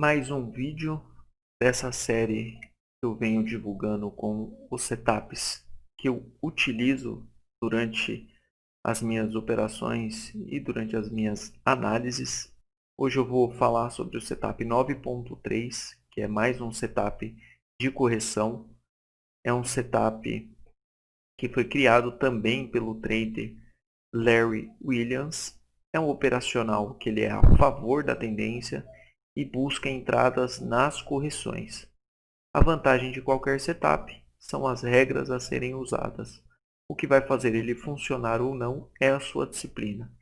mais um vídeo dessa série que eu venho divulgando com os setups que eu utilizo durante as minhas operações e durante as minhas análises. Hoje eu vou falar sobre o setup 9.3, que é mais um setup de correção. É um setup que foi criado também pelo trader Larry Williams. É um operacional que ele é a favor da tendência e busca entradas nas correções. A vantagem de qualquer setup são as regras a serem usadas. O que vai fazer ele funcionar ou não é a sua disciplina.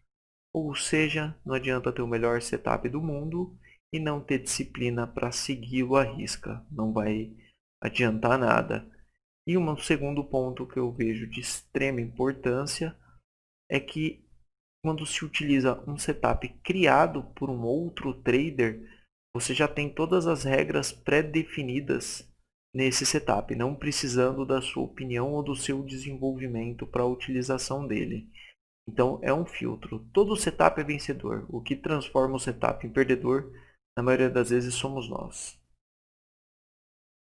Ou seja, não adianta ter o melhor setup do mundo e não ter disciplina para segui-lo à risca. Não vai adiantar nada. E um segundo ponto que eu vejo de extrema importância é que quando se utiliza um setup criado por um outro trader, você já tem todas as regras pré-definidas nesse setup, não precisando da sua opinião ou do seu desenvolvimento para a utilização dele. Então é um filtro. Todo setup é vencedor. O que transforma o setup em perdedor, na maioria das vezes, somos nós.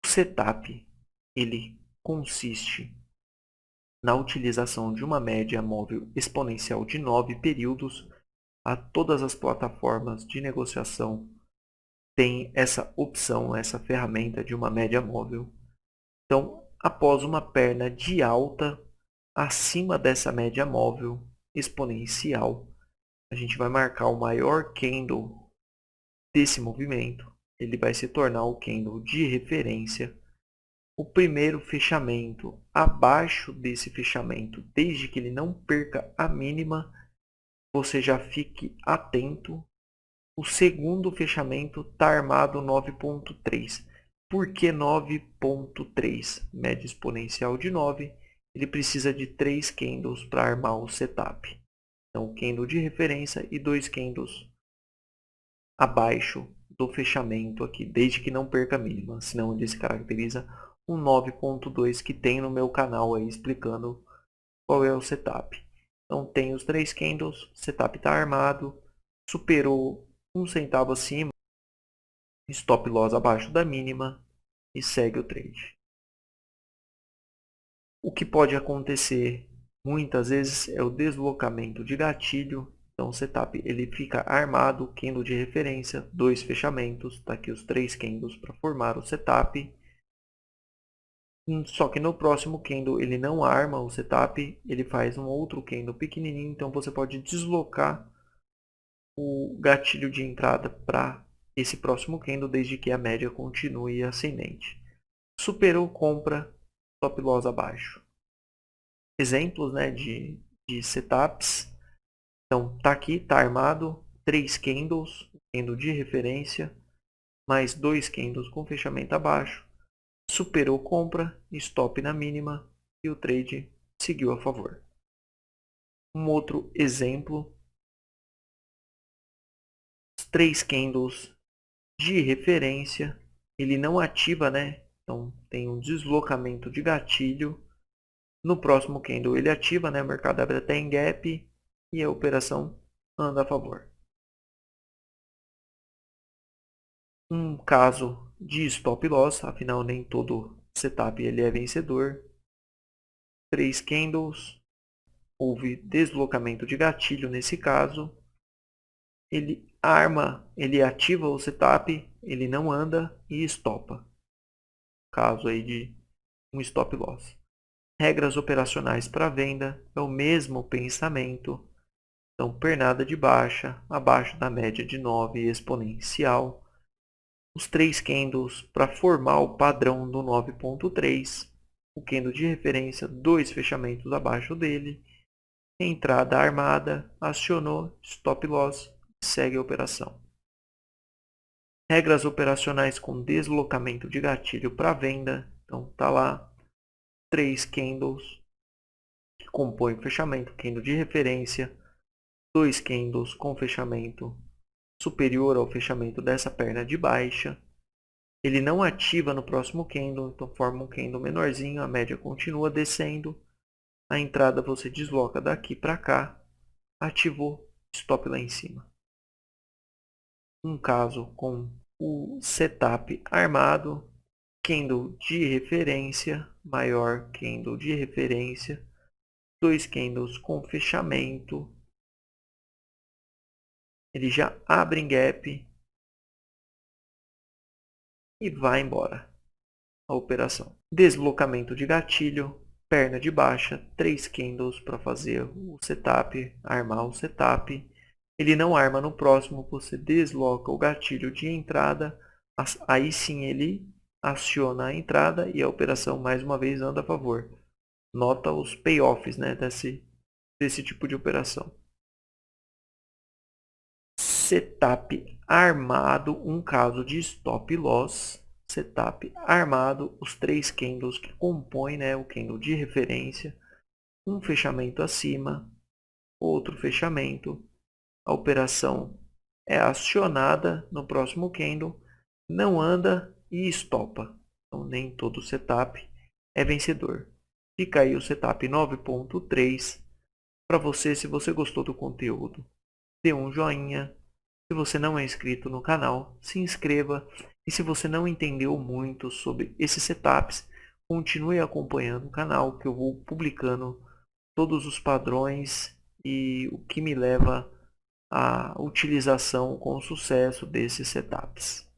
O setup ele consiste na utilização de uma média móvel exponencial de 9 períodos. A todas as plataformas de negociação tem essa opção, essa ferramenta de uma média móvel. Então, após uma perna de alta acima dessa média móvel exponencial, a gente vai marcar o maior candle desse movimento. Ele vai se tornar o candle de referência. O primeiro fechamento abaixo desse fechamento, desde que ele não perca a mínima, você já fique atento. O segundo fechamento está armado 9.3. Por que 9.3? Média exponencial de 9. Ele precisa de 3 candles para armar o setup. Então, candle de referência e 2 candles abaixo do fechamento aqui, desde que não perca a mínima. Senão ele se caracteriza um 9.2 que tem no meu canal aí explicando qual é o setup. Então tem os 3 candles, o setup está armado, superou 1 centavo acima, stop loss abaixo da mínima e segue o trade. O que pode acontecer muitas vezes é o deslocamento de gatilho. Então o setup ele fica armado, candle de referência, 2 fechamentos, está aqui os 3 candles para formar o setup. Só que no próximo candle ele não arma o setup, ele faz um outro candle pequenininho, então você pode deslocar o gatilho de entrada para esse próximo candle desde que a média continue ascendente. Superou, compra, stop loss abaixo. Exemplos, né, de setups. Então tá aqui, tá armado, 3 candles, candle de referência, mais 2 candles com fechamento abaixo. Superou, compra, stop na mínima e o trade seguiu a favor. Um outro exemplo, 3 candles de referência, ele não ativa, né? Então tem um deslocamento de gatilho. No próximo candle ele ativa, né? O mercado abre até em gap e a operação anda a favor. Um caso de stop loss, afinal nem todo setup ele é vencedor. 3 candles, houve deslocamento de gatilho nesse caso. Ele arma, ele ativa o setup, ele não anda e estopa. Caso aí de um stop loss. Regras operacionais para venda é o mesmo pensamento. Então, pernada de baixa, abaixo da média de 9 exponencial. Os 3 candles para formar o padrão do 9.3. O candle de referência, 2 fechamentos abaixo dele. Entrada armada, acionou, stop loss, segue a operação. Regras operacionais com deslocamento de gatilho para venda. Então, tá lá 3 candles que compõem o fechamento, candle de referência, 2 candles com fechamento superior ao fechamento dessa perna de baixa. Ele não ativa no próximo candle, então forma um candle menorzinho, a média continua descendo. A entrada você desloca daqui para cá, ativou, stop lá em cima. Um caso com o setup armado, candle de referência, maior candle de referência, 2 candles com fechamento, ele já abre em gap e vai embora a operação. Deslocamento de gatilho, perna de baixa, 3 candles para fazer o setup, armar o setup. Ele não arma no próximo, você desloca o gatilho de entrada, aí sim ele aciona a entrada e a operação mais uma vez anda a favor. Nota os payoffs, né, desse tipo de operação. Setup armado, um caso de stop loss. Setup armado, os 3 candles que compõem, né, o candle de referência, um fechamento acima, outro fechamento. A operação é acionada no próximo candle, não anda e estopa. Então nem todo setup é vencedor. Fica aí o setup 9.3 para você. Se você gostou do conteúdo, dê um joinha. Se você não é inscrito no canal, se inscreva. E se você não entendeu muito sobre esses setups, continue acompanhando o canal, que eu vou publicando todos os padrões e o que me leva à utilização com sucesso desses setups.